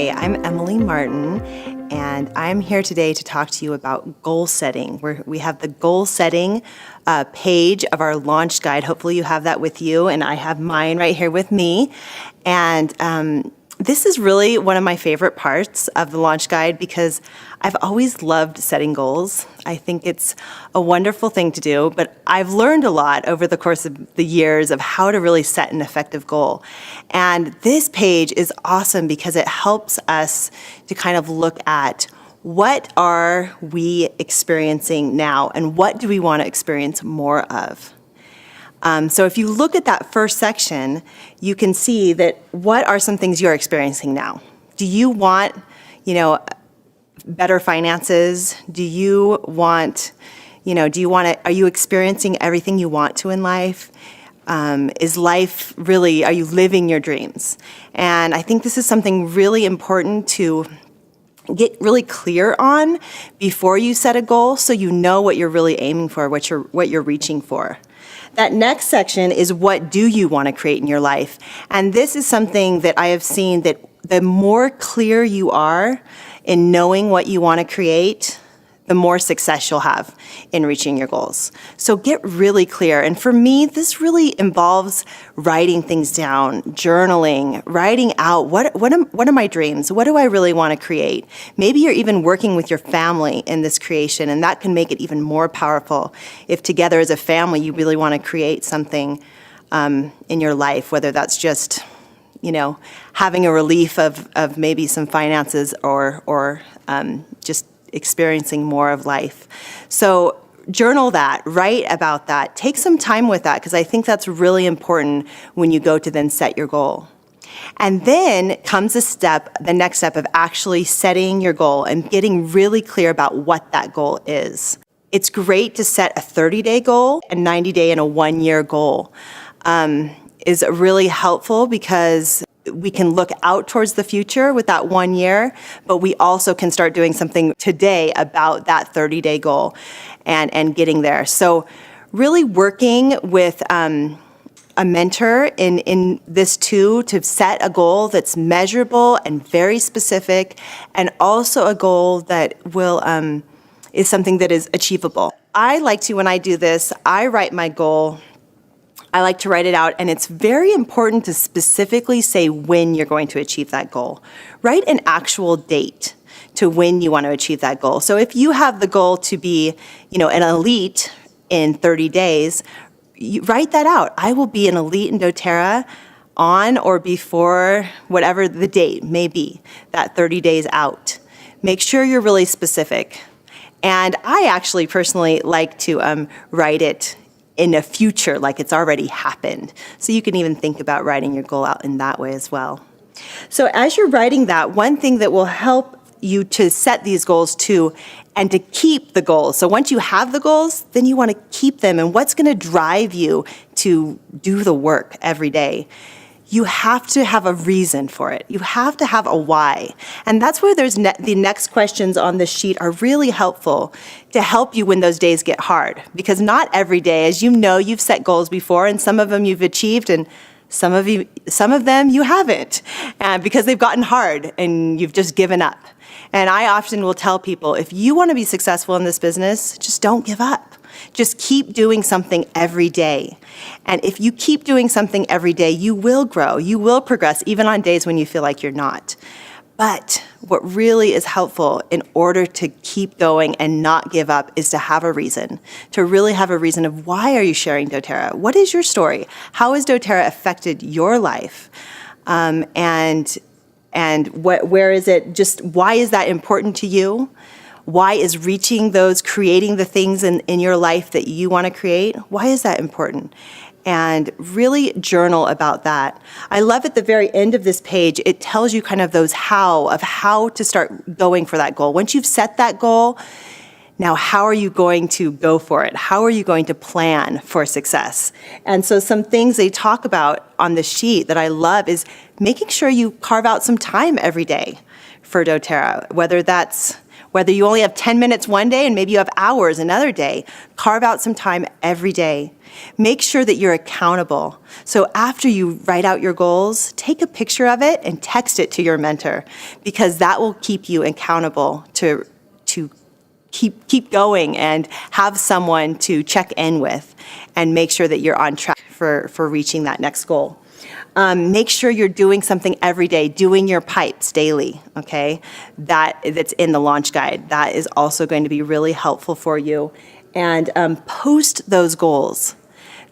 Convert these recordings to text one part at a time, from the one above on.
Hi, I'm Emily Martin, and I'm here today to talk to you about goal setting. We have the goal setting page of our launch guide. Hopefully you have that with you, and I have mine right here with me. And this is really one of my favorite parts of the launch guide because I've always loved setting goals. I think it's a wonderful thing to do, but I've learned a lot over the course of the years of how to really set an effective goal. And this page is awesome because it helps us to kind of look at what are we experiencing now and what do we want to experience more of. So if you look at that first section, you can see that what are some things you're experiencing now? Do you want, better finances? Do you want, are you experiencing everything you want to in life? Is life really, are you living your dreams? And I think this is something really important to get really clear on before you set a goal so you know what you're really aiming for, what you're reaching for. That next section is what do you want to create in your life? And this is something that I have seen that the more clear you are in knowing what you want to create, the more success you'll have in reaching your goals. So get really clear. And for me, this really involves writing things down, journaling, writing out what are my dreams? What do I really want to create? Maybe you're even working with your family in this creation, and that can make it even more powerful if together as a family you really want to create something in your life, whether that's just having a relief of maybe some finances or just experiencing more of life. So journal that, write about that, take some time with that, because I think that's really important when you go to then set your goal. And then comes the next step of actually setting your goal and getting really clear about what that goal is. It's great to set a 30-day goal, a 90-day, and a 1-year goal is really helpful because we can look out towards the future with that 1 year, but we also can start doing something today about that 30-day goal and getting there. So really working with a mentor in this too, to set a goal that's measurable and very specific, and also a goal that will is something that is achievable. I like to, when I do this, I write my goal. I like to write it out, and it's very important to specifically say when you're going to achieve that goal. Write an actual date to when you want to achieve that goal. So if you have the goal to be, an elite in 30 days, you write that out. I will be an elite in doTERRA on or before whatever the date may be, that 30 days out. Make sure you're really specific. And I actually personally like to write it in a future, like it's already happened. So you can even think about writing your goal out in that way as well. So as you're writing that, one thing that will help you to set these goals too, and to keep the goals. So once you have the goals, then you want to keep them. And what's going to drive you to do the work every day? You have to have a reason for it. You have to have a why. And that's where the next questions on the sheet are really helpful to help you when those days get hard. Because not every day, as you know, you've set goals before, and some of them you've achieved, and some of them you haven't, because they've gotten hard and you've just given up. And I often will tell people, if you want to be successful in this business, just don't give up. Just keep doing something every day. And if you keep doing something every day, you will grow, you will progress, even on days when you feel like you're not. But what really is helpful in order to keep going and not give up is to have a reason, to really have a reason of why are you sharing doTERRA? What is your story? How has doTERRA affected your life? Where is it, just why is that important to you? Why is reaching those, creating the things in your life that you want to create, why is that important? And really journal about that. I love at the very end of this page, it tells you kind of those how to start going for that goal. Once you've set that goal, now how are you going to go for it? How are you going to plan for success? And so some things they talk about on the sheet that I love is making sure you carve out some time every day for doTERRA, whether that's Whether you only have 10 minutes one day and maybe you have hours another day, carve out some time every day. Make sure that you're accountable. So after you write out your goals, take a picture of it and text it to your mentor, because that will keep you accountable to keep going and have someone to check in with and make sure that you're on track for reaching that next goal. Make sure you're doing something every day, doing your pipes daily, okay? That's in the launch guide. That is also going to be really helpful for you. And post those goals.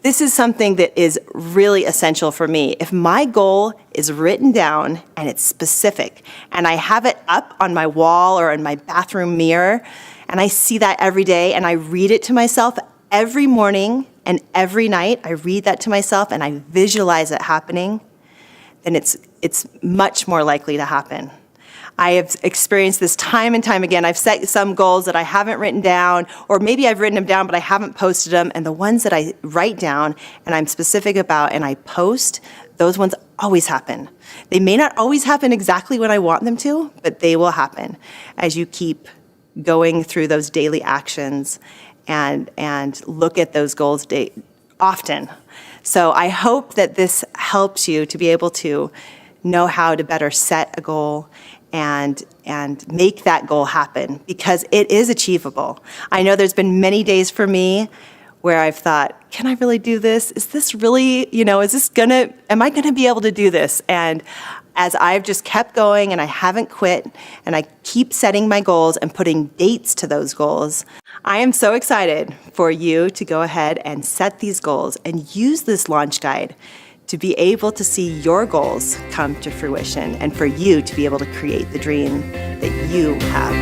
This is something that is really essential for me. If my goal is written down and it's specific, and I have it up on my wall or in my bathroom mirror, and I see that every day, and I read it to myself every morning and every night, I read that to myself and I visualize it happening, then it's much more likely to happen. I have experienced this time and time again. I've set some goals that I haven't written down, or maybe I've written them down, but I haven't posted them. And the ones that I write down and I'm specific about and I post, those ones always happen. They may not always happen exactly when I want them to, but they will happen as you keep going through those daily actions and look at those goals often. So I hope that this helps you to be able to know how to better set a goal and make that goal happen, because it is achievable. I know there's been many days for me where I've thought, can I really do this? Is this really, am I gonna be able to do this? And as I've just kept going and I haven't quit and I keep setting my goals and putting dates to those goals, I am so excited for you to go ahead and set these goals and use this launch guide to be able to see your goals come to fruition and for you to be able to create the dream that you have.